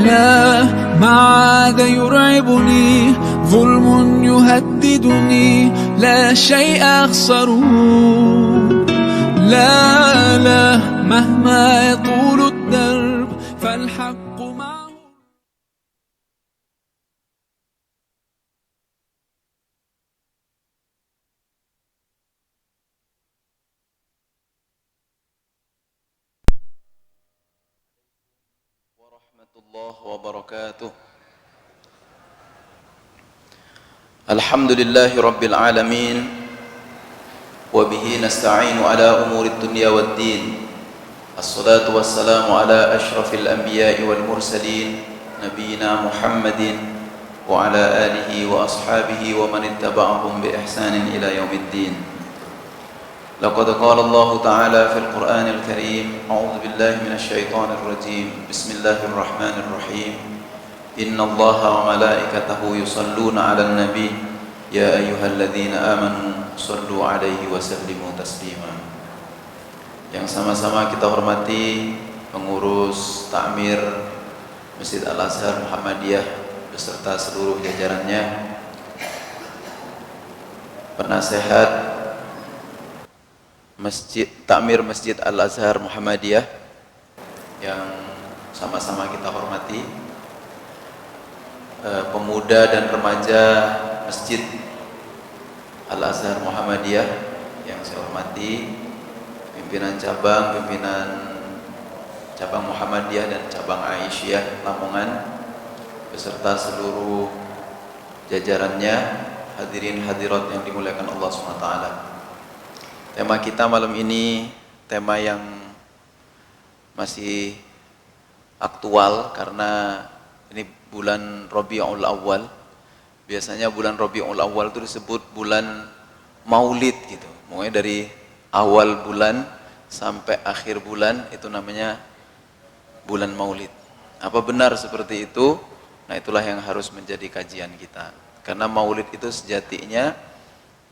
لا ما عاد يرعبني ظلم يهددني لا شيء أخسره لا لا مهما يطول الدرب فالحق معه. ورحمة الله وبركاته. الحمد لله رب العالمين وبه نستعين على أمور الدنيا والدين. الصلاة والسلام على أشرف الأنبياء والمرسلين نبينا محمد وعلى آله وأصحابه ومن اتبعهم بإحسان إلى يوم الدين. لقد قال الله تعالى في القرآن الكريم: أعوذ بالله من الشيطان الرجيم، بسم الله الرحمن الرحيم، إن الله وملائكته يصلون على النبي يا أيها الذين آمنوا صلوا عليه وسلموا تسليما. Yang sama-sama kita hormati pengurus takmir Masjid Al-Azhar Muhammadiyah beserta seluruh jajarannya, penasehat Takmir Masjid Al-Azhar Muhammadiyah yang sama-sama kita hormati, pemuda dan remaja Masjid Al-Azhar Muhammadiyah yang saya hormati, pimpinan cabang Muhammadiyah dan cabang Aisyah Lamongan beserta seluruh jajarannya, hadirin hadirat yang dimuliakan Allah SWT. Tema kita malam ini tema yang masih aktual karena ini bulan Rabiul Awal. Biasanya bulan Rabiul Awal itu disebut bulan Maulid gitu. Pokoknya dari awal bulan sampai akhir bulan itu namanya bulan Maulid. Apa benar seperti itu? Nah, itulah yang harus menjadi kajian kita. Karena Maulid itu sejatinya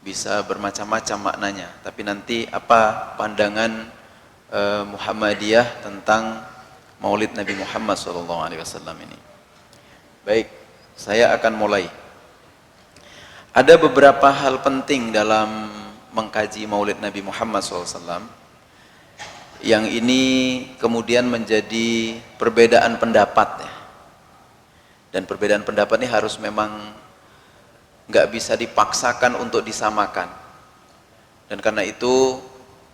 bisa bermacam-macam maknanya, tapi nanti apa pandangan Muhammadiyah tentang Maulid Nabi Muhammad SAW ini. Baik, saya akan mulai. Ada beberapa hal penting dalam mengkaji Maulid Nabi Muhammad SAW yang ini kemudian menjadi perbedaan pendapat ya. Dan perbedaan pendapat ini harus memang nggak bisa dipaksakan untuk disamakan. Dan karena itu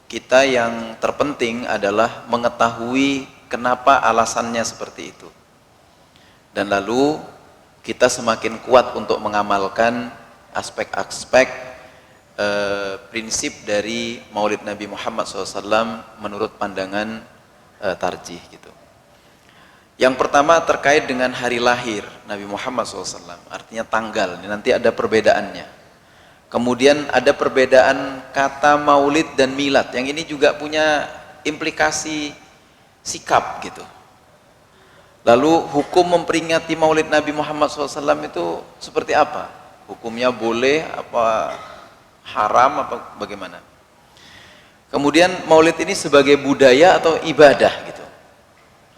kita yang terpenting adalah mengetahui kenapa alasannya seperti itu. Dan lalu kita semakin kuat untuk mengamalkan aspek-aspek prinsip dari Maulid Nabi Muhammad SAW menurut pandangan tarjih gitu. Yang pertama terkait dengan hari lahir Nabi Muhammad SAW, artinya tanggal, ini nanti ada perbedaannya. Kemudian ada perbedaan kata maulid dan milad, yang ini juga punya implikasi sikap gitu. Lalu hukum memperingati maulid Nabi Muhammad SAW itu seperti apa? Hukumnya boleh, apa haram, apa bagaimana? Kemudian maulid ini sebagai budaya atau ibadah gitu.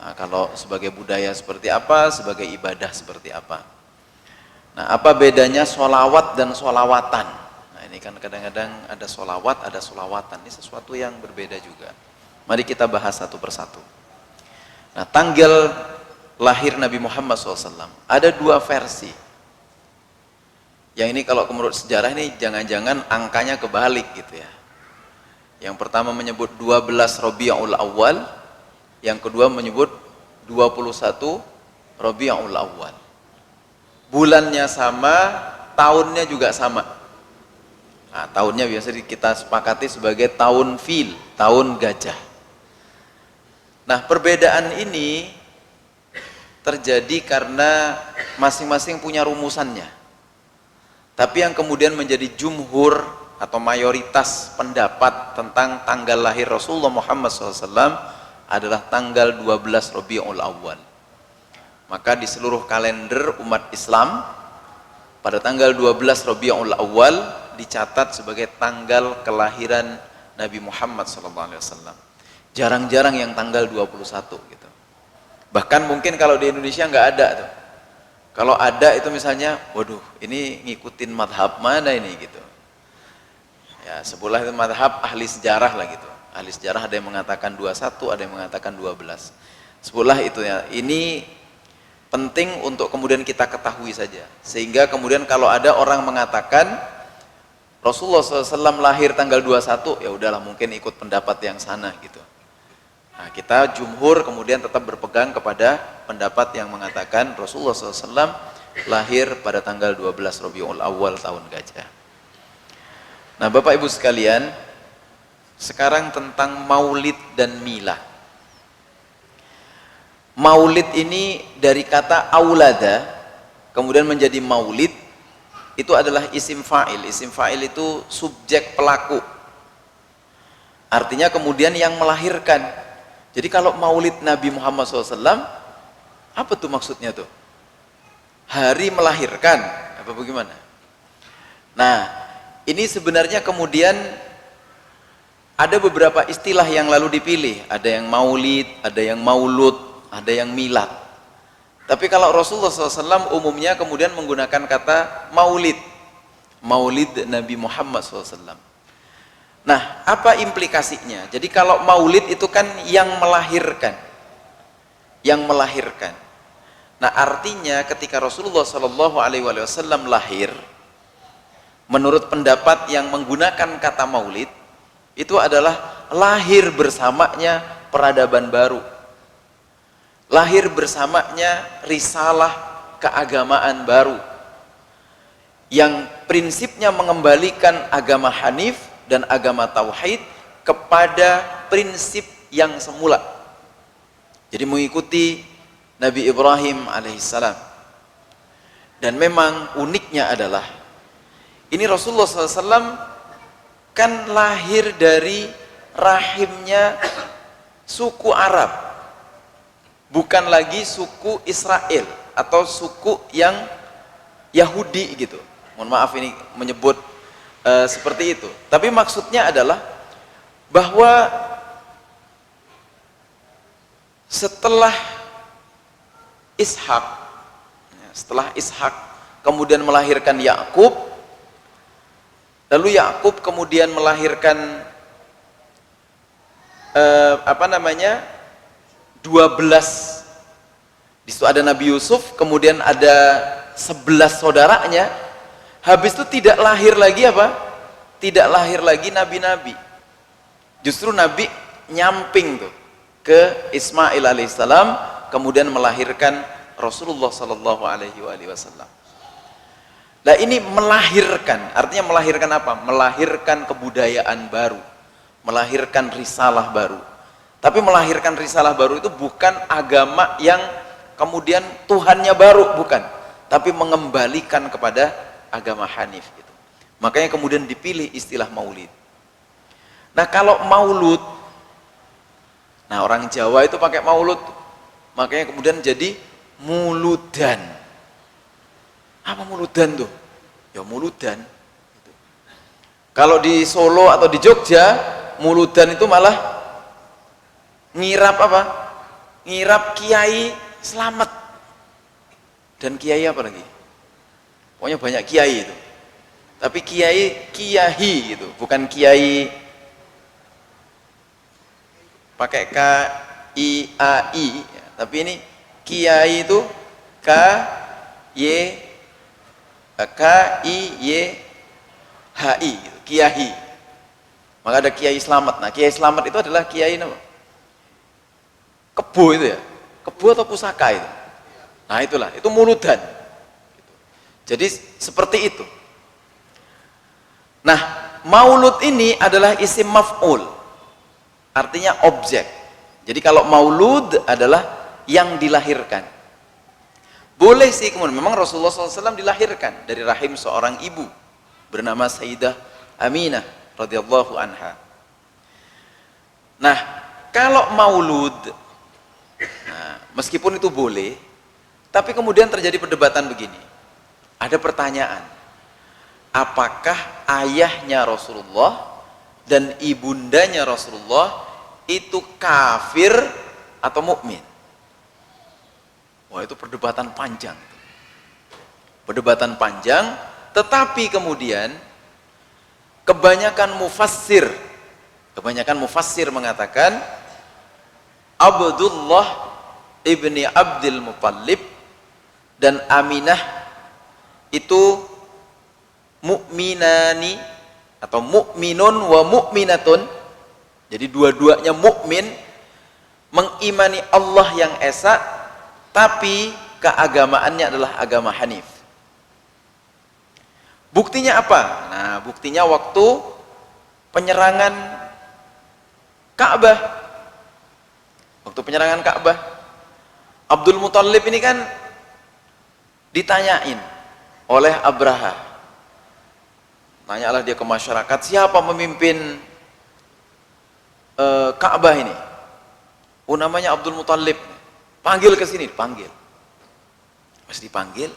Nah, kalau sebagai budaya seperti apa, sebagai ibadah seperti apa. Nah, apa bedanya sholawat dan sholawatan? Nah, ini kan kadang-kadang ada sholawat, ada sholawatan. Ini sesuatu yang berbeda juga. Mari kita bahas satu persatu. Nah, tanggal lahir Nabi Muhammad SAW ada dua versi. Yang ini kalau menurut sejarah ini jangan-jangan angkanya kebalik gitu ya. Yang pertama menyebut 12 Rabiul Awal, yang kedua menyebut 21 Rabiul Awal. Bulannya sama, tahunnya juga sama. Nah, tahunnya biasa kita sepakati sebagai tahun fil, tahun gajah. Nah, perbedaan ini terjadi karena masing-masing punya rumusannya. Tapi yang kemudian menjadi jumhur atau mayoritas pendapat tentang tanggal lahir Rasulullah Muhammad SAW adalah tanggal 12 Rabiul Awal. Maka di seluruh kalender umat Islam pada tanggal 12 Rabiul Awal dicatat sebagai tanggal kelahiran Nabi Muhammad SAW. Jarang-jarang yang tanggal 21 gitu. Bahkan mungkin kalau di Indonesia nggak ada tuh. Kalau ada itu misalnya, waduh, ini ngikutin madhab mana ini gitu. Ya, sebelah itu madhab ahli sejarah lah gitu. Ahli sejarah ada yang mengatakan 21, ada yang mengatakan 12. Sebelah itu ya. Ini penting untuk kemudian kita ketahui saja. Sehingga kemudian kalau ada orang mengatakan Rasulullah SAW lahir tanggal 21, ya udahlah mungkin ikut pendapat yang sana gitu. Nah, kita jumhur kemudian tetap berpegang kepada pendapat yang mengatakan Rasulullah SAW lahir pada tanggal 12 Rabiul Awal tahun gajah. Nah, Bapak Ibu sekalian, sekarang tentang maulid dan milad. Maulid ini dari kata aulada, kemudian menjadi maulid, itu adalah isim fa'il. Isim fa'il itu subjek pelaku. Artinya kemudian yang melahirkan. Jadi kalau maulid Nabi Muhammad SAW, apa tuh maksudnya tuh? Hari melahirkan, apa bagaimana? Nah, ini sebenarnya kemudian ada beberapa istilah yang lalu dipilih. Ada yang maulid, ada yang maulud, ada yang milad. Tapi kalau Rasulullah SAW umumnya kemudian menggunakan kata maulid. Maulid Nabi Muhammad SAW. Nah, apa implikasinya? Jadi kalau maulid itu kan yang melahirkan. Yang melahirkan. Nah, artinya ketika Rasulullah SAW lahir, menurut pendapat yang menggunakan kata maulid, itu adalah lahir bersamanya peradaban baru. Lahir bersamanya risalah keagamaan baru. Yang prinsipnya mengembalikan agama Hanif dan agama Tauhid kepada prinsip yang semula. Jadi mengikuti Nabi Ibrahim alaihissalam. Dan memang uniknya adalah ini Rasulullah SAW kan lahir dari rahimnya suku Arab, bukan lagi suku Israel atau suku yang Yahudi gitu. Mohon maaf ini menyebut seperti itu. Tapi maksudnya adalah bahwa setelah Ishak kemudian melahirkan Yakub, lalu Yakub kemudian melahirkan 12. Di situ ada Nabi Yusuf, kemudian ada 11 saudaranya. Habis itu tidak lahir lagi apa? Tidak lahir lagi nabi-nabi. Justru Nabi nyamping tuh ke Ismail alaihissalam, kemudian melahirkan Rasulullah sallallahu alaihi wasallam. Nah, ini melahirkan, artinya melahirkan apa? Melahirkan kebudayaan baru, melahirkan risalah baru. Tapi melahirkan risalah baru itu bukan agama yang kemudian Tuhannya baru, bukan. Tapi mengembalikan kepada agama Hanif gitu. Makanya kemudian dipilih istilah maulid. Nah, kalau maulud, nah orang Jawa itu pakai maulud, makanya kemudian jadi muludan. Apa muludan tuh? Ya muludan. Kalau di Solo atau di Jogja, muludan itu malah ngirap apa? Ngirap Kiai Slamet. Dan Kiai apa lagi? Pokoknya banyak Kiai itu. Tapi Kiai gitu, bukan Kiai pakai K-I-A-I, tapi ini Kiai itu K-I-Y-H-I gitu. Kiai. Maka ada Kiai Slamet. Nah, Kiai Slamet itu adalah Kiai apa? Kebo itu ya. Kebo atau pusaka itu. Nah, itulah, itu muludan. Jadi seperti itu. Nah, maulud ini adalah isim maf'ul. Artinya objek. Jadi kalau maulud adalah yang dilahirkan. Boleh sih kemudian memang Rasulullah SAW dilahirkan dari rahim seorang ibu bernama Sayyidah Aminah radhiyallahu anha. Nah, kalau maulud, nah, meskipun itu boleh, tapi kemudian terjadi perdebatan begini. Ada pertanyaan, apakah ayahnya Rasulullah dan ibundanya Rasulullah itu kafir atau mukmin? Wah, itu perdebatan panjang. Perdebatan panjang, tetapi kemudian kebanyakan mufassir mengatakan Abdullah ibni Abdul Muttalib dan Aminah itu mukminani atau mukminun wa mukminatun. Jadi dua-duanya mukmin, mengimani Allah yang esa, tapi keagamaannya adalah agama Hanif. Buktinya apa? Nah, buktinya waktu penyerangan Ka'bah. Waktu penyerangan Ka'bah, Abdul Muttalib ini kan ditanyain oleh Abraha. Tanyalah dia ke masyarakat, siapa memimpin Ka'bah ini? Oh, namanya Abdul Muttalib. Panggil ke sini, panggil. Pas dipanggil,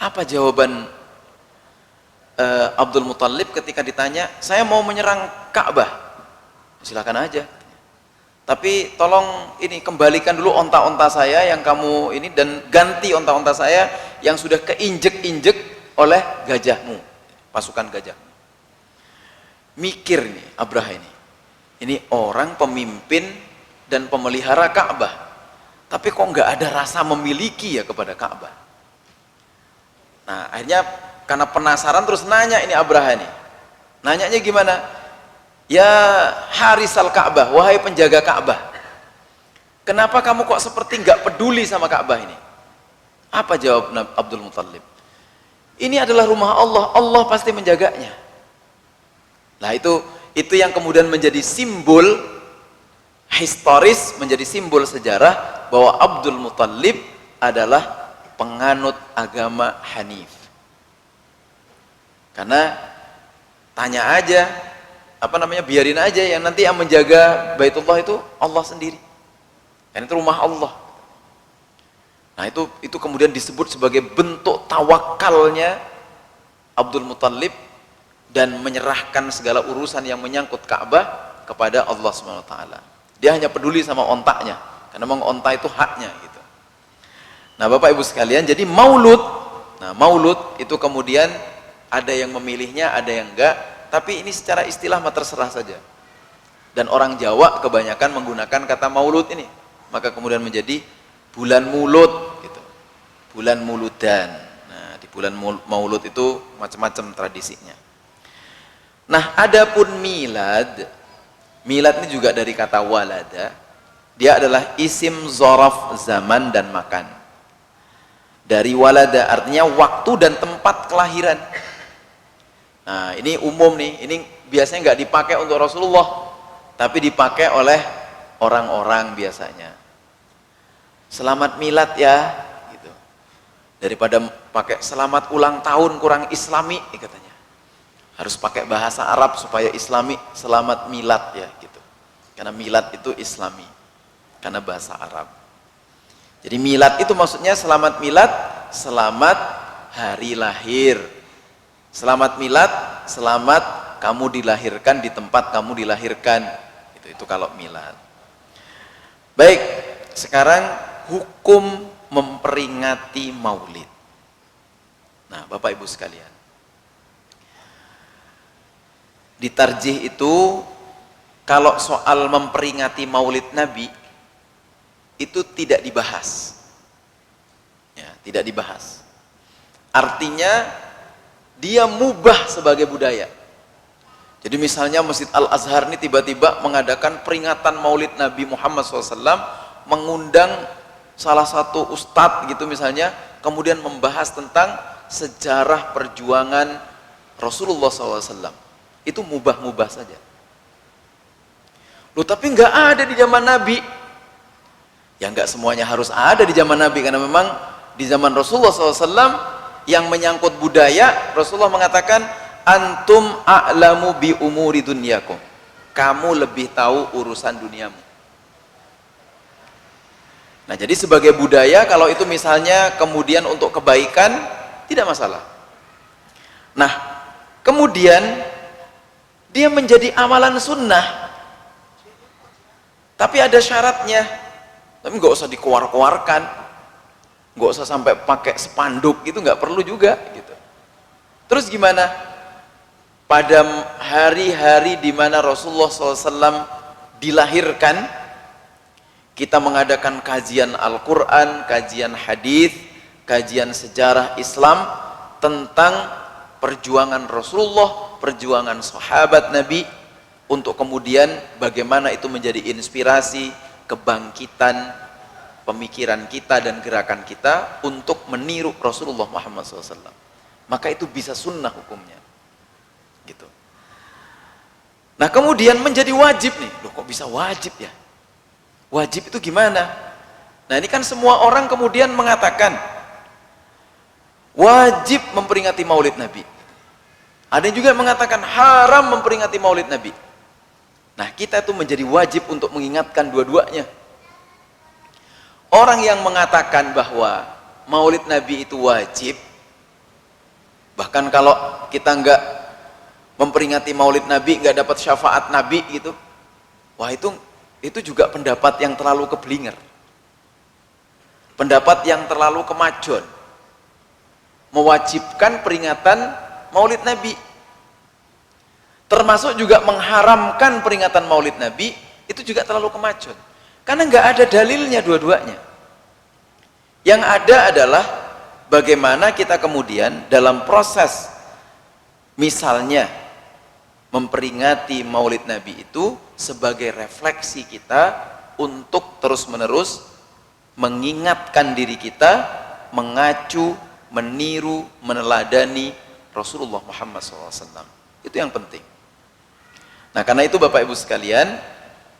apa jawaban Abdul Muttalib ketika ditanya, saya mau menyerang Ka'bah? Silakan aja. Tapi tolong ini kembalikan dulu onta-onta saya yang kamu ini, dan ganti onta-onta saya yang sudah keinjek-injek oleh gajahmu, pasukan gajahmu. Mikir nih Abraha ini. Ini orang pemimpin dan pemelihara Ka'bah, tapi kok nggak ada rasa memiliki ya kepada Ka'bah. Nah, akhirnya karena penasaran terus nanya ini Abraha nih. Nanyanya gimana? Ya harisal Ka'bah, wahai penjaga Ka'bah, kenapa kamu kok seperti nggak peduli sama Ka'bah ini? Apa jawab Abdul Muttalib? Ini adalah rumah Allah, Allah pasti menjaganya. Nah, itu yang kemudian menjadi simbol historis, menjadi simbol sejarah bahwa Abdul Muttalib adalah penganut agama Hanif. Karena tanya aja, biarin aja, yang nanti yang menjaga Baitullah itu Allah sendiri. Dan itu rumah Allah. Nah, itu kemudian disebut sebagai bentuk tawakalnya Abdul Muttalib dan menyerahkan segala urusan yang menyangkut Ka'bah kepada Allah SWT. Dia hanya peduli sama ontaknya, karena memang onta itu haknya gitu. Nah, Bapak Ibu sekalian, jadi maulud itu kemudian ada yang memilihnya, ada yang enggak, tapi ini secara istilah mah terserah saja. Dan orang Jawa kebanyakan menggunakan kata maulud ini, maka kemudian menjadi bulan mulud gitu. Bulan muludan. Nah, di bulan maulud itu macam-macam tradisinya. Nah, adapun milad ini juga dari kata walada. Dia adalah isim zoraf zaman dan makan. Dari walada artinya waktu dan tempat kelahiran. Nah, ini umum nih, ini biasanya nggak dipakai untuk Rasulullah, tapi dipakai oleh orang-orang biasanya. Selamat milad ya, gitu. Daripada pakai selamat ulang tahun kurang islami, katanya. Harus pakai bahasa Arab supaya islami, selamat milad ya, gitu. Karena milad itu islami, karena bahasa Arab. Jadi milad itu maksudnya selamat milad, selamat hari lahir. Selamat milad, selamat kamu dilahirkan di tempat kamu dilahirkan. Itu kalau milad. Baik, sekarang hukum memperingati maulid. Nah, Bapak Ibu sekalian, di tarjih itu kalau soal memperingati maulid Nabi itu tidak dibahas. Ya, tidak dibahas. Artinya dia mubah sebagai budaya. Jadi misalnya Masjid Al-Azhar ini tiba-tiba mengadakan peringatan maulid Nabi Muhammad SAW, mengundang salah satu ustadz gitu misalnya, kemudian membahas tentang sejarah perjuangan Rasulullah SAW. Itu mubah-mubah saja. Loh, tapi nggak ada di zaman Nabi. Ya nggak semuanya harus ada di zaman Nabi, karena memang di zaman Rasulullah SAW yang menyangkut budaya, Rasulullah mengatakan antum a'lamu bi umuri dunyakum, kamu lebih tahu urusan duniamu. Nah, jadi sebagai budaya, kalau itu misalnya kemudian untuk kebaikan, tidak masalah. Nah, kemudian dia menjadi amalan sunnah, tapi ada syaratnya. Tapi nggak usah dikeluar-keluarkan. Nggak usah sampai pakai spanduk, itu nggak perlu juga gitu. Terus gimana? Pada hari-hari di mana Rasulullah SAW dilahirkan, kita mengadakan kajian Al-Quran, kajian hadis, kajian sejarah Islam tentang perjuangan Rasulullah, perjuangan sahabat Nabi, untuk kemudian bagaimana itu menjadi inspirasi, kebangkitan pemikiran kita dan gerakan kita untuk meniru Rasulullah Muhammad SAW. Maka itu bisa sunnah hukumnya gitu. Nah kemudian menjadi wajib nih. Loh kok bisa wajib ya? Wajib itu gimana? Nah ini kan semua orang kemudian mengatakan wajib memperingati maulid Nabi. Ada yang juga mengatakan haram memperingati maulid Nabi. Nah kita itu menjadi wajib untuk mengingatkan dua-duanya. Orang yang mengatakan bahwa maulid Nabi itu wajib, bahkan kalau kita nggak memperingati maulid Nabi, nggak dapat syafaat Nabi gitu, wah itu juga pendapat yang terlalu keblinger, pendapat yang terlalu kemajon, mewajibkan peringatan maulid Nabi, termasuk juga mengharamkan peringatan maulid Nabi, itu juga terlalu kemajon. Karena nggak ada dalilnya dua-duanya. Yang ada adalah bagaimana kita kemudian dalam proses misalnya memperingati maulid Nabi itu sebagai refleksi kita untuk terus-menerus mengingatkan diri kita, mengacu, meniru, meneladani Rasulullah Muhammad SAW. Itu yang penting. Nah karena itu Bapak Ibu sekalian,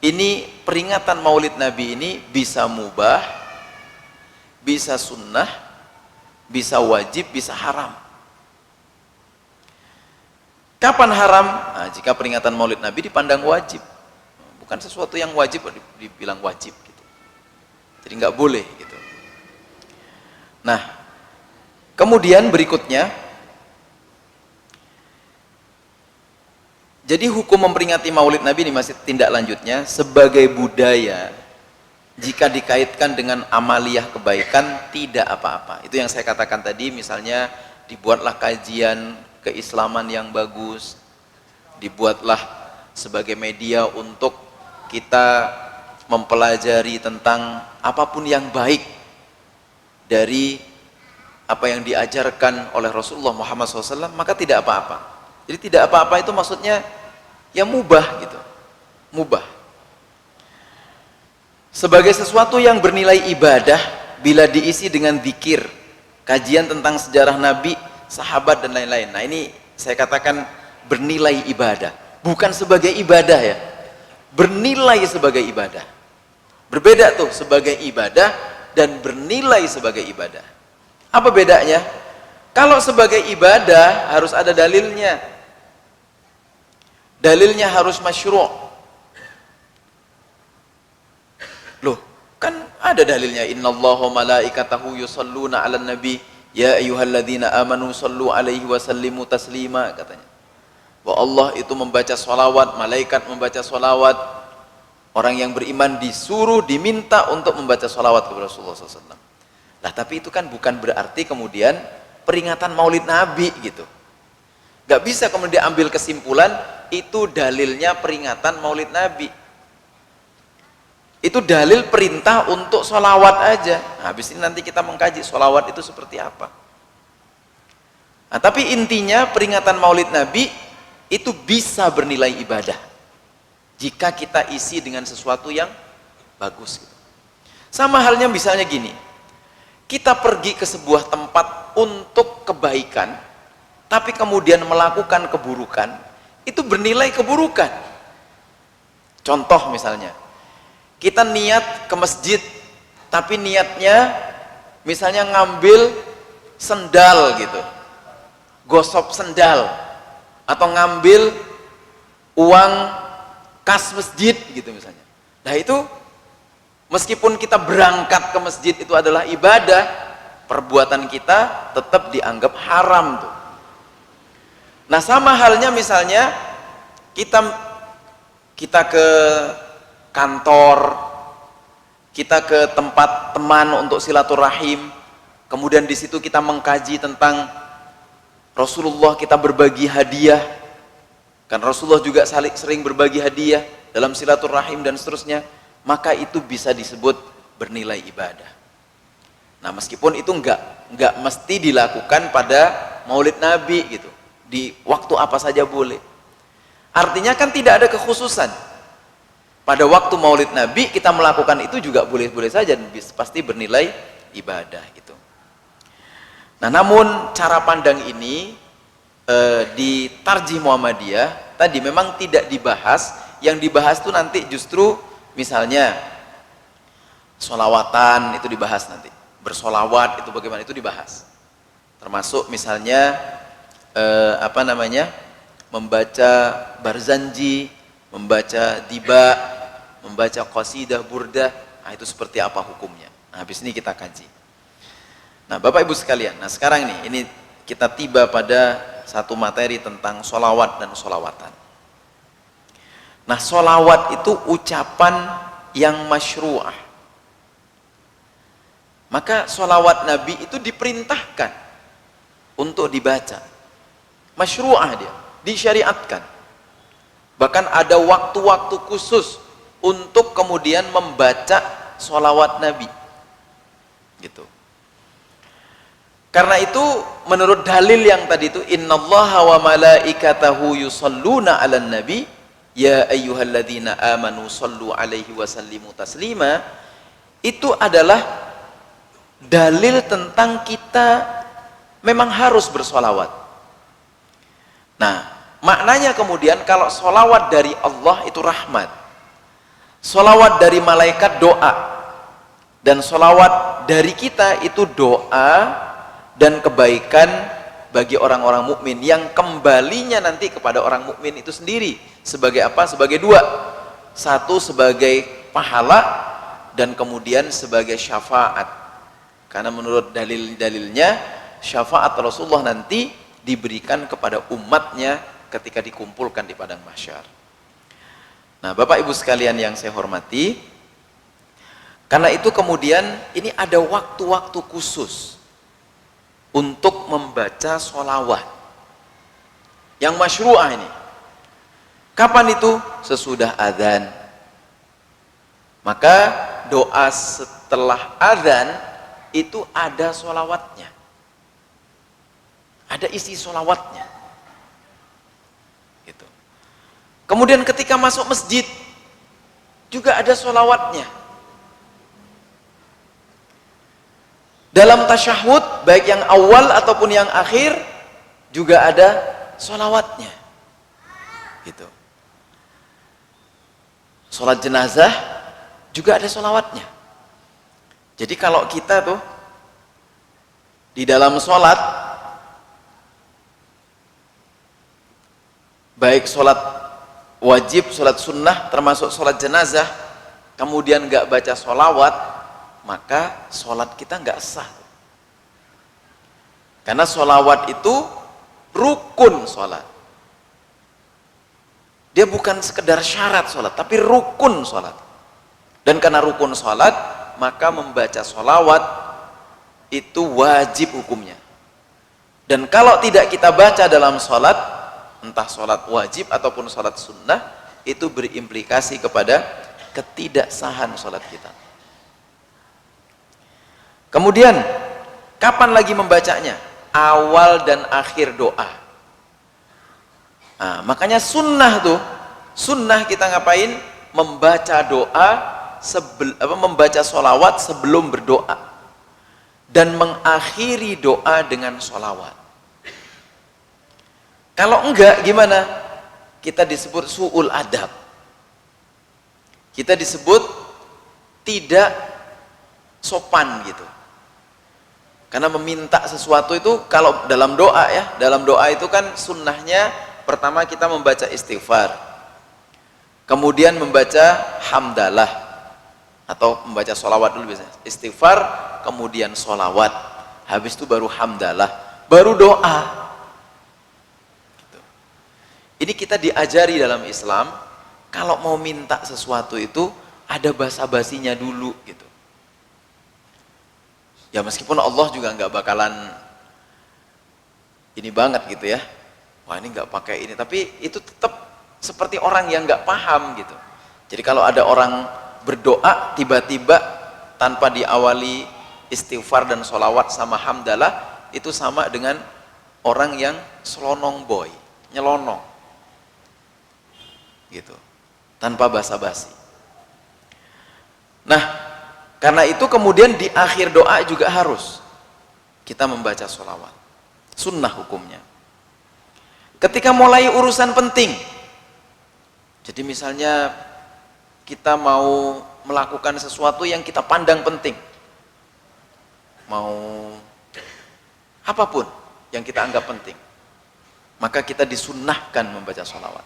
ini peringatan maulid Nabi ini bisa mubah, bisa sunnah, bisa wajib, bisa haram. Kapan haram? Nah, jika peringatan maulid Nabi dipandang wajib, bukan sesuatu yang wajib dibilang wajib gitu. Jadi nggak boleh gitu. Nah kemudian berikutnya, jadi hukum memperingati maulid Nabi ini masih tindak lanjutnya sebagai budaya, jika dikaitkan dengan amaliyah kebaikan tidak apa-apa. Itu yang saya katakan tadi, misalnya dibuatlah kajian keislaman yang bagus, dibuatlah sebagai media untuk kita mempelajari tentang apapun yang baik dari apa yang diajarkan oleh Rasulullah Muhammad SAW, maka tidak apa-apa. Jadi tidak apa-apa itu maksudnya ya mubah gitu, mubah. Sebagai sesuatu yang bernilai ibadah bila diisi dengan zikir, kajian tentang sejarah Nabi, sahabat dan lain-lain. Nah ini saya katakan bernilai ibadah, bukan sebagai ibadah ya, bernilai sebagai ibadah. Berbeda tuh sebagai ibadah dan bernilai sebagai ibadah. Apa bedanya? Kalau sebagai ibadah harus ada dalilnya, dalilnya harus masyru'. Loh, kan ada dalilnya, innallaha malaikatahu yusalluna 'alan nabi ya ayyuhalladzina amanu sallu 'alaihi wa sallimu taslima, katanya. Bahwa Allah itu membaca sholawat, malaikat membaca sholawat. Orang yang beriman disuruh, diminta untuk membaca sholawat kepada Rasulullah SAW. Nah tapi itu kan bukan berarti kemudian peringatan maulid Nabi gitu. Gak bisa kemudian diambil kesimpulan itu dalilnya peringatan maulid Nabi. Itu dalil perintah untuk sholawat aja. Nah, habis ini nanti kita mengkaji sholawat itu seperti apa. Nah, tapi intinya peringatan maulid Nabi itu bisa bernilai ibadah jika kita isi dengan sesuatu yang bagus. Sama halnya misalnya gini, kita pergi ke sebuah tempat untuk kebaikan, tapi kemudian melakukan keburukan, itu bernilai keburukan. Contoh misalnya, kita niat ke masjid, tapi niatnya misalnya ngambil sendal gitu, gosok sendal, atau ngambil uang kas masjid gitu misalnya. Nah itu meskipun kita berangkat ke masjid itu adalah ibadah, perbuatan kita tetap dianggap haram tuh. Nah sama halnya misalnya kita ke kantor, kita ke tempat teman untuk silaturahim, Kemudian di situ kita mengkaji tentang Rasulullah, kita berbagi hadiah. Kan Rasulullah juga sering berbagi hadiah dalam silaturahim dan seterusnya. Maka itu bisa disebut bernilai ibadah. Nah, meskipun itu enggak mesti dilakukan pada Maulid Nabi gitu. Di waktu apa saja boleh. Artinya kan tidak ada kekhususan. Pada waktu Maulid Nabi kita melakukan itu juga boleh-boleh saja, pasti bernilai ibadah gitu. Nah, namun cara pandang ini di Tarjih Muhammadiyah tadi memang tidak dibahas. Yang dibahas itu nanti justru misalnya sholawatan itu dibahas nanti. Bersolawat itu bagaimana itu dibahas. Termasuk misalnya membaca barzanji, membaca diba, membaca qasidah burdah, nah itu seperti apa hukumnya. Nah, habis ini kita kaji. Nah, Bapak Ibu sekalian, nah sekarang ini kita tiba pada satu materi tentang sholawat dan sholawatan. Nah, sholawat itu ucapan yang masyru'ah. Maka sholawat Nabi itu diperintahkan untuk dibaca. Masyru'ah dia, disyariatkan. Bahkan ada waktu-waktu khusus untuk kemudian membaca sholawat Nabi. Gitu. Karena itu menurut dalil yang tadi itu, innallaha wa malaikatahu yusalluna 'alan nabi ya ayyuhalladzina amanu sallu 'alaihi wa sallimu taslima, itu adalah dalil tentang kita memang harus bersolawat. Nah, maknanya kemudian kalau solawat dari Allah itu rahmat, solawat dari malaikat doa, dan solawat dari kita itu doa dan kebaikan bagi orang-orang mukmin yang kembalinya nanti kepada orang mukmin itu sendiri. Sebagai apa? Sebagai dua. Satu sebagai pahala dan kemudian sebagai syafaat. Karena menurut dalil-dalilnya syafaat Rasulullah nanti diberikan kepada umatnya ketika dikumpulkan di padang mahsyar. Nah, Bapak Ibu sekalian yang saya hormati, karena itu kemudian ini ada waktu-waktu khusus untuk membaca sholawat yang masyru'ah ini. Kapan itu? Sesudah adzan. Maka doa setelah adzan itu ada sholawatnya, ada isi sholawatnya gitu. Kemudian ketika masuk masjid juga ada sholawatnya. Dalam tasyahud baik yang awal ataupun yang akhir juga ada sholawatnya gitu. Sholat jenazah juga ada sholawatnya. Jadi kalau kita tuh di dalam sholat, baik sholat wajib, sholat sunnah, termasuk sholat jenazah, kemudian nggak baca sholawat, maka sholat kita nggak sah. Karena sholawat itu rukun sholat. Dia bukan sekedar syarat sholat, tapi rukun sholat. Dan karena rukun sholat, maka membaca sholawat itu wajib hukumnya. Dan kalau tidak kita baca dalam sholat, entah sholat wajib ataupun sholat sunnah, itu berimplikasi kepada ketidaksahan sholat kita. Kemudian, kapan lagi membacanya? Awal dan akhir doa. Nah, makanya sunnah tuh, sunnah kita ngapain? Membaca doa, membaca sholawat sebelum berdoa dan mengakhiri doa dengan sholawat. Kalau enggak gimana? Kita disebut su'ul adab, kita disebut tidak sopan gitu. Karena meminta sesuatu itu, kalau dalam doa ya, dalam doa itu kan sunnahnya pertama kita membaca istighfar, kemudian membaca hamdalah atau membaca sholawat dulu biasanya. Istighfar, kemudian sholawat, habis itu baru hamdalah, baru doa gitu. Ini kita diajari dalam Islam, kalau mau minta sesuatu itu ada basa-basinya dulu gitu. Ya meskipun Allah juga nggak bakalan ini banget gitu ya, wah ini nggak pakai ini, tapi itu tetap seperti orang yang nggak paham gitu. Jadi kalau ada orang berdoa tiba-tiba tanpa diawali istighfar dan sholawat sama hamdalah, itu sama dengan orang yang selonong boy, nyelonong gitu, tanpa basa-basi. Nah, karena itu kemudian di akhir doa juga harus kita membaca sholawat, sunnah hukumnya. Ketika mulai urusan penting, jadi misalnya kita mau melakukan sesuatu yang kita pandang penting, mau apapun yang kita anggap penting, maka kita disunnahkan membaca sholawat.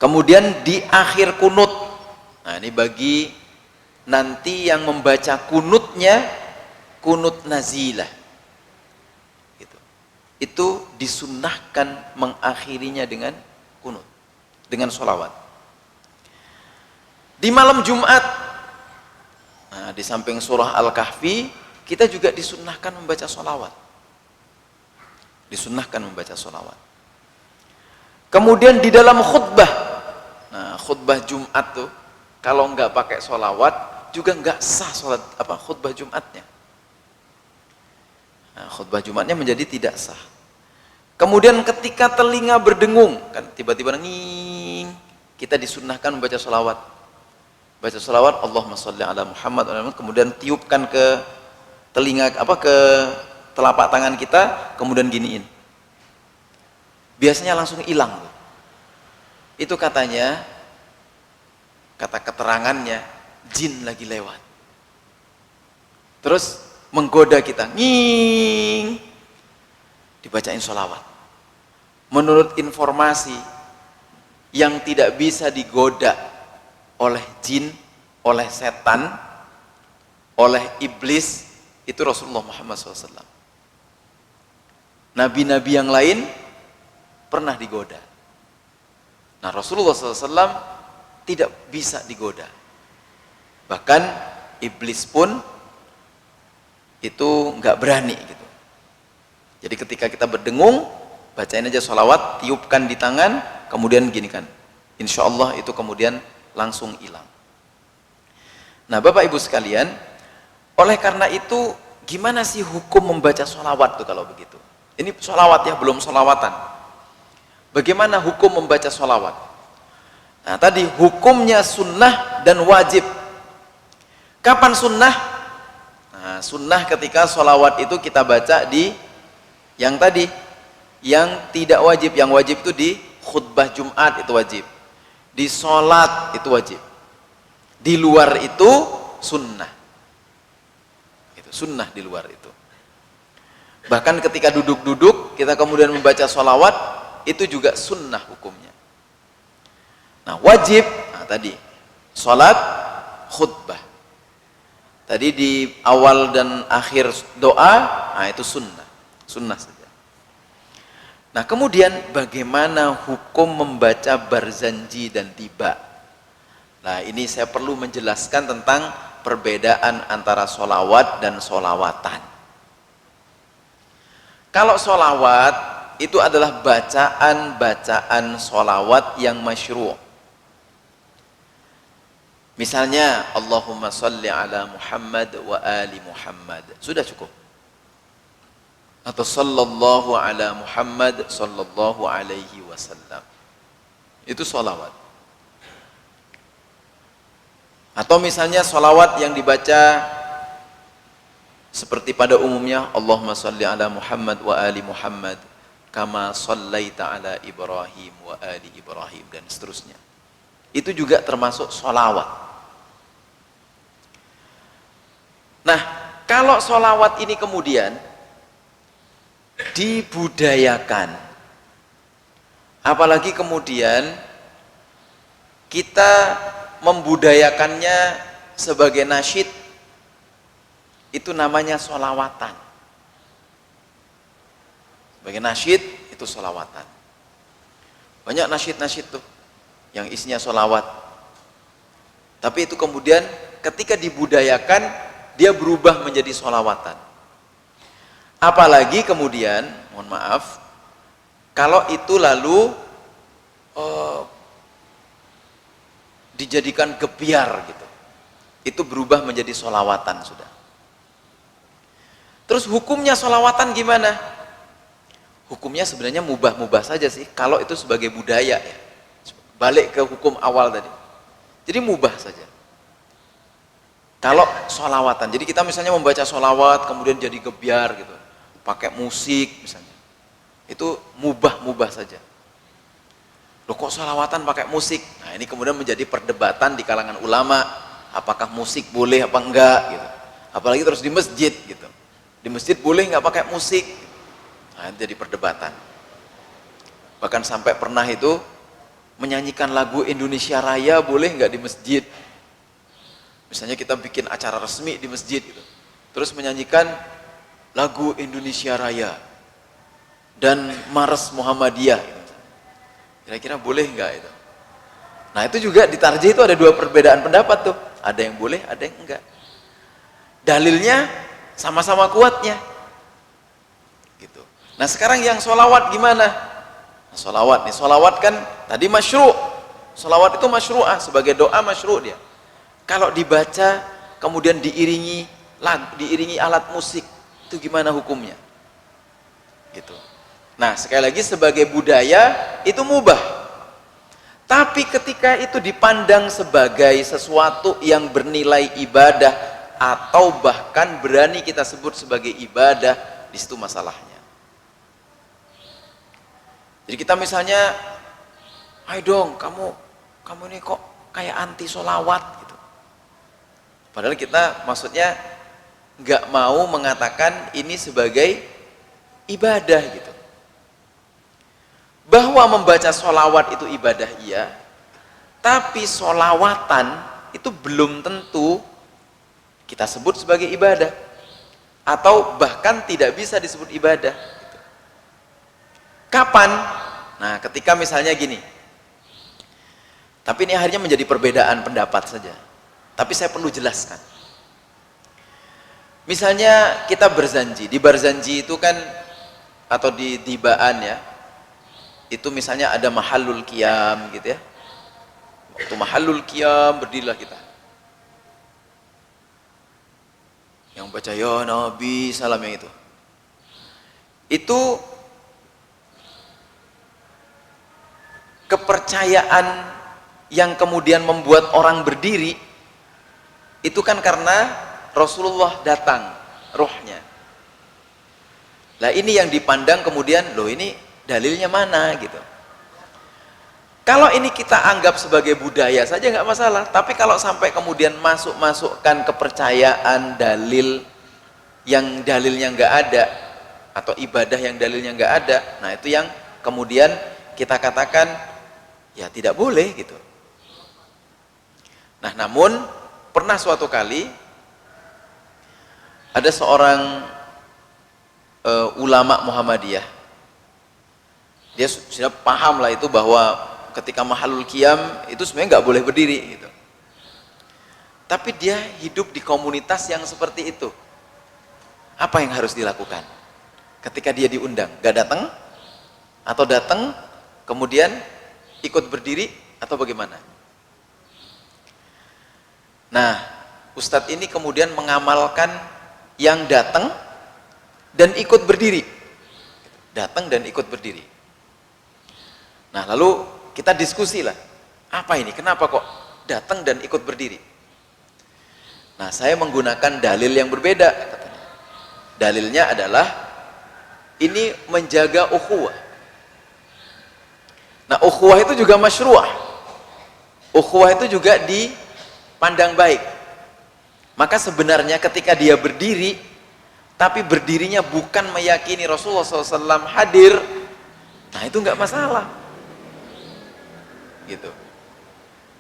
Kemudian di akhir kunut, nah ini bagi nanti yang membaca kunutnya, kunut nazilah gitu. Itu disunnahkan mengakhirinya dengan kunut, dengan sholawat. Di malam Jumat, nah, di samping surah Al-Kahfi, kita juga disunnahkan membaca sholawat. Disunnahkan membaca sholawat. Kemudian di dalam khutbah, nah khutbah Jumat tuh, kalau nggak pakai sholawat, juga nggak sah khutbah Jumatnya. Nah, khutbah Jumatnya menjadi tidak sah. Kemudian ketika telinga berdengung, kan tiba-tiba nging, kita disunnahkan membaca sholawat. Baca sholawat, Allahumma sholli ala Muhammad, kemudian tiupkan ke telinga, ke telapak tangan kita, kemudian giniin. Biasanya langsung hilang. Itu katanya, kata keterangannya, jin lagi lewat. Terus menggoda kita, nging, dibacain sholawat. Menurut informasi, yang tidak bisa digoda oleh jin, oleh setan, oleh iblis, itu Rasulullah Muhammad SAW. Nabi-nabi yang lain pernah digoda. Nah Rasulullah SAW tidak bisa digoda. Bahkan iblis pun itu nggak berani gitu. Jadi ketika kita berdengung, bacain aja sholawat, tiupkan di tangan, kemudian gini kan, insya Allah itu kemudian langsung hilang. Nah Bapak Ibu sekalian, oleh karena itu gimana sih hukum membaca sholawat tuh kalau begitu? Ini sholawat ya, belum sholawatan. Bagaimana hukum membaca sholawat? Nah tadi hukumnya sunnah dan wajib. Kapan sunnah? Nah, sunnah ketika sholawat itu kita baca di yang tadi, yang tidak wajib. Yang wajib itu di khutbah Jumat itu wajib, di sholat itu wajib, di luar itu sunnah. Itu sunnah di luar itu. Bahkan ketika duduk-duduk kita kemudian membaca sholawat, itu juga sunnah hukumnya. Nah wajib, nah tadi sholat, khutbah. Tadi di awal dan akhir doa, nah itu sunnah, sunnah saja. Nah kemudian bagaimana hukum membaca barzanji dan tiba? Nah ini saya perlu menjelaskan tentang perbedaan antara sholawat dan sholawatan. Kalau sholawat itu adalah bacaan-bacaan sholawat yang masyru'. Misalnya Allahumma sholli ala Muhammad wa ali Muhammad, sudah cukup. Atau sallallahu ala Muhammad sallallahu alaihi wasallam, itu sholawat. Atau misalnya sholawat yang dibaca seperti pada umumnya, Allahumma sholli ala Muhammad wa ali Muhammad kama shallaita ala Ibrahim wa ali Ibrahim, dan seterusnya. Itu juga termasuk sholawat. Nah kalau sholawat ini kemudian dibudayakan, apalagi kemudian kita membudayakannya sebagai nasyid, itu namanya sholawatan. Sebagai nasyid itu sholawatan. Banyak nasyid-nasyid tuh yang isinya sholawat, tapi itu kemudian ketika dibudayakan dia berubah menjadi sholawatan. Apalagi kemudian, mohon maaf, kalau itu lalu dijadikan gebiar gitu, itu berubah menjadi sholawatan sudah. Terus hukumnya sholawatan gimana? Hukumnya sebenarnya mubah-mubah saja sih, kalau itu sebagai budaya ya. Balik ke hukum awal tadi. Jadi mubah saja. Kalau sholawatan, jadi kita misalnya membaca sholawat kemudian jadi gebiar gitu, pakai musik misalnya, itu mubah-mubah saja. Loh kok sholawatan pakai musik? Nah ini kemudian menjadi perdebatan di kalangan ulama, apakah musik boleh apa enggak gitu. Apalagi terus di masjid gitu. Di masjid boleh nggak pakai musik? Nah itu jadi perdebatan. Bahkan sampai pernah itu menyanyikan lagu Indonesia Raya boleh nggak di masjid? Misalnya kita bikin acara resmi di masjid gitu. Terus menyanyikan lagu Indonesia Raya dan Mars Muhammadiyah gitu. Kira-kira boleh nggak itu? Nah itu juga di tarjih itu ada dua perbedaan pendapat tuh. Ada yang boleh, ada yang enggak. Dalilnya sama-sama kuatnya. Gitu. Nah sekarang yang sholawat gimana? Nah, sholawat nih, sholawat kan tadi masyru'. Sholawat itu masyru'ah, sebagai doa masyru' dia. Kalau dibaca kemudian diiringi alat musik, itu gimana hukumnya? Gitu. Nah sekali lagi sebagai budaya itu mubah. Tapi ketika itu dipandang sebagai sesuatu yang bernilai ibadah atau bahkan berani kita sebut sebagai ibadah, di situ masalahnya. Jadi kita misalnya, ayo dong kamu ini kok kayak anti sholawat gitu. Padahal kita maksudnya nggak mau mengatakan ini sebagai ibadah gitu. Bahwa membaca sholawat itu ibadah iya, tapi sholawatan itu belum tentu kita sebut sebagai ibadah, atau bahkan tidak bisa disebut ibadah. Kapan? Nah ketika misalnya gini, tapi ini akhirnya menjadi perbedaan pendapat saja, tapi saya perlu jelaskan. Misalnya kita berzanji, di barzanji itu kan, atau di tibaan ya, itu misalnya ada mahallul qiyam gitu ya. Waktu mahallul qiyam berdirilah kita. Yang baca ya Nabi salam yang itu. Itu kepercayaan yang kemudian membuat orang berdiri itu kan karena Rasulullah datang rohnya. Lah ini yang dipandang kemudian, loh ini dalilnya mana gitu. Kalau ini kita anggap sebagai budaya saja nggak masalah, tapi kalau sampai kemudian masukkan kepercayaan dalil yang dalilnya nggak ada, atau ibadah yang dalilnya nggak ada, nah itu yang kemudian kita katakan ya tidak boleh gitu. Nah namun pernah suatu kali ada seorang ulama Muhammadiyah, dia sudah paham lah itu bahwa ketika mahallul qiyam itu sebenarnya nggak boleh berdiri gitu. Tapi dia hidup di komunitas yang seperti itu. Apa yang harus dilakukan ketika dia diundang? Gak datang? Atau datang kemudian ikut berdiri atau bagaimana? Nah, Ustadz ini kemudian mengamalkan yang datang dan ikut berdiri. Datang dan ikut berdiri. Nah, lalu kita diskusi lah. Apa ini? Kenapa kok datang dan ikut berdiri? Nah, saya menggunakan dalil yang berbeda, katanya. Dalilnya adalah ini menjaga ukhuwah. Nah, ukhuwah itu juga masyru'ah. Ukhuwah itu juga dipandang baik. Maka sebenarnya ketika dia berdiri, tapi berdirinya bukan meyakini Rasulullah SAW hadir, nah itu nggak masalah. Gitu.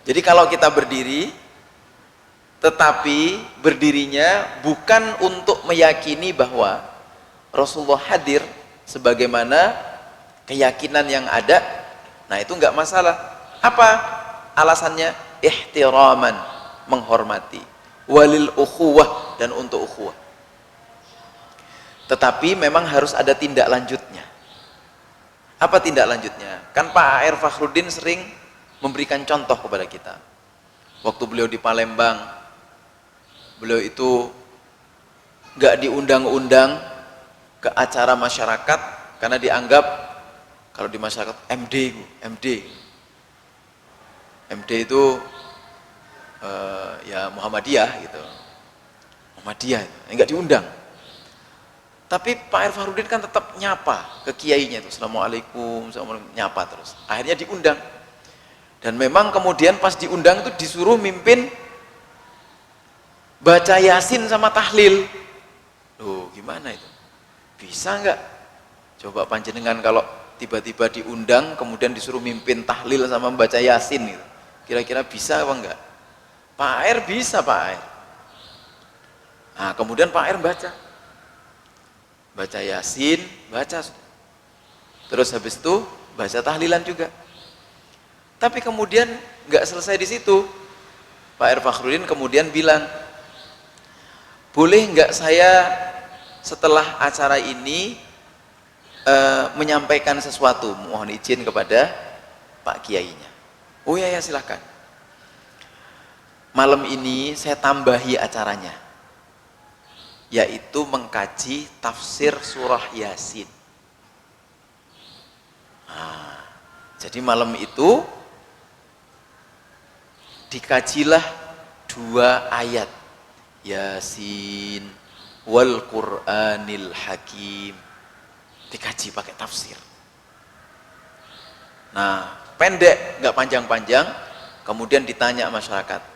Jadi kalau kita berdiri, tetapi berdirinya bukan untuk meyakini bahwa Rasulullah hadir sebagaimana keyakinan yang ada, nah itu nggak masalah. Apa alasannya? Ihtiraman, menghormati, walil ukhuwah, dan untuk ukhuwah. Tetapi memang harus ada tindak lanjutnya. Apa tindak lanjutnya? Kan Pak A.R. Fakhruddin sering memberikan contoh kepada kita. Waktu beliau di Palembang, beliau itu nggak diundang-undang ke acara masyarakat karena dianggap kalau di masyarakat MD itu ya Muhammadiyah gitu, Muhammadiyah nggak diundang. Tapi Pak A.R. Fakhruddin kan tetap nyapa ke kiainya itu, Assalamualaikum, nyapa terus. Akhirnya diundang. Dan memang kemudian pas diundang itu disuruh mimpin baca Yasin sama tahlil. Loh, gimana itu? Bisa nggak? Coba panjenengan kalau tiba-tiba diundang kemudian disuruh mimpin tahlil sama baca Yasin gitu. Kira-kira bisa apa enggak? Pak A.R. bisa, Pak A.R. Nah, kemudian Pak A.R. baca Yasin, terus habis itu baca tahlilan juga. Tapi kemudian nggak selesai di situ. Pak A.R. Fakhruddin kemudian bilang, boleh nggak saya setelah acara ini menyampaikan sesuatu, mohon izin kepada Pak Kiainya. Oh ya silahkan. Malam ini saya tambahi acaranya, yaitu mengkaji tafsir surah Yasin. Nah, jadi malam itu dikajilah 2 ayat, Yasin wal Qur'anil Hakim, dikaji pakai tafsir. Nah, pendek, nggak panjang-panjang. Kemudian ditanya masyarakat,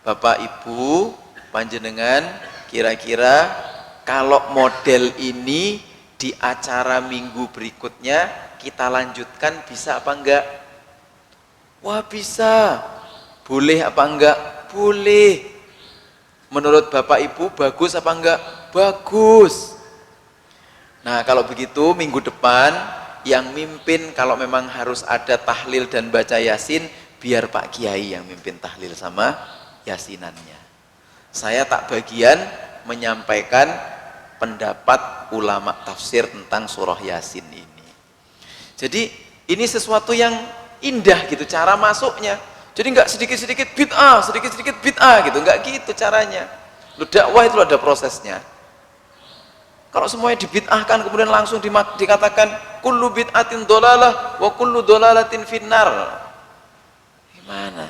Bapak Ibu panjenengan, kira-kira kalau model ini di acara minggu berikutnya kita lanjutkan bisa apa enggak? Wah bisa. Boleh apa enggak? Boleh. Menurut Bapak Ibu bagus apa enggak? Bagus. Nah kalau begitu minggu depan yang mimpin kalau memang harus ada tahlil dan baca Yasin, biar Pak Kiai yang mimpin tahlil sama Yasinannya. Saya tak bagian menyampaikan pendapat ulama tafsir tentang surah Yasin ini. Jadi ini sesuatu yang indah gitu cara masuknya. Jadi nggak sedikit-sedikit bid'ah gitu, nggak gitu caranya. Lu dakwah itu ada prosesnya. Kalau semuanya dibid'ahkan kemudian langsung dikatakan kullu bid'atin dolalah wa kullu dolalatin finnar. Gimana?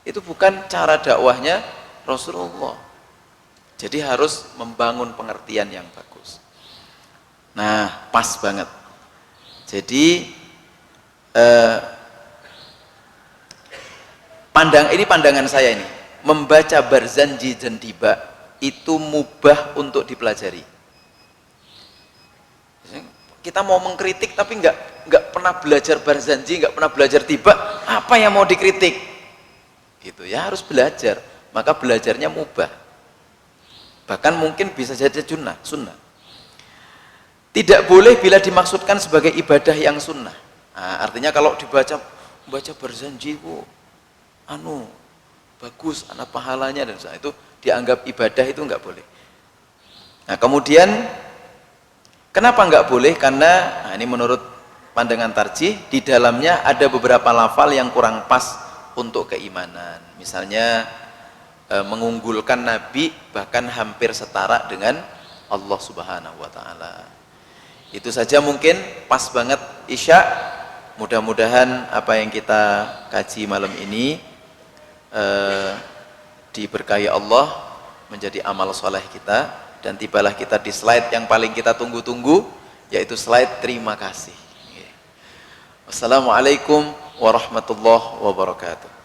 Itu bukan cara dakwahnya Rasulullah. Jadi harus membangun pengertian yang bagus. Nah, pas banget. Jadi ini pandangan saya ini. Membaca Barzanji Jandiba itu mubah untuk dipelajari. Kita mau mengkritik tapi nggak pernah belajar Barzanji, nggak pernah belajar tiba, apa yang mau dikritik? Gitu ya, harus belajar. Maka belajarnya mubah. Bahkan mungkin bisa jadi sunnah. Tidak boleh bila dimaksudkan sebagai ibadah yang sunnah. Nah, artinya kalau baca Barzanji bagus, ada pahalanya dan itu dianggap ibadah, itu nggak boleh. Nah kemudian kenapa nggak boleh? Karena ini menurut pandangan tarjih, di dalamnya ada beberapa lafal yang kurang pas untuk keimanan. Misalnya mengunggulkan Nabi bahkan hampir setara dengan Allah Subhanahu wa Ta'ala. Itu saja mungkin pas banget Isya. Mudah-mudahan apa yang kita kaji malam ini diberkahi Allah, menjadi amal soleh kita, dan tibalah kita di slide yang paling kita tunggu-tunggu, yaitu slide terima kasih. Wassalamualaikum warahmatullahi wabarakatuh.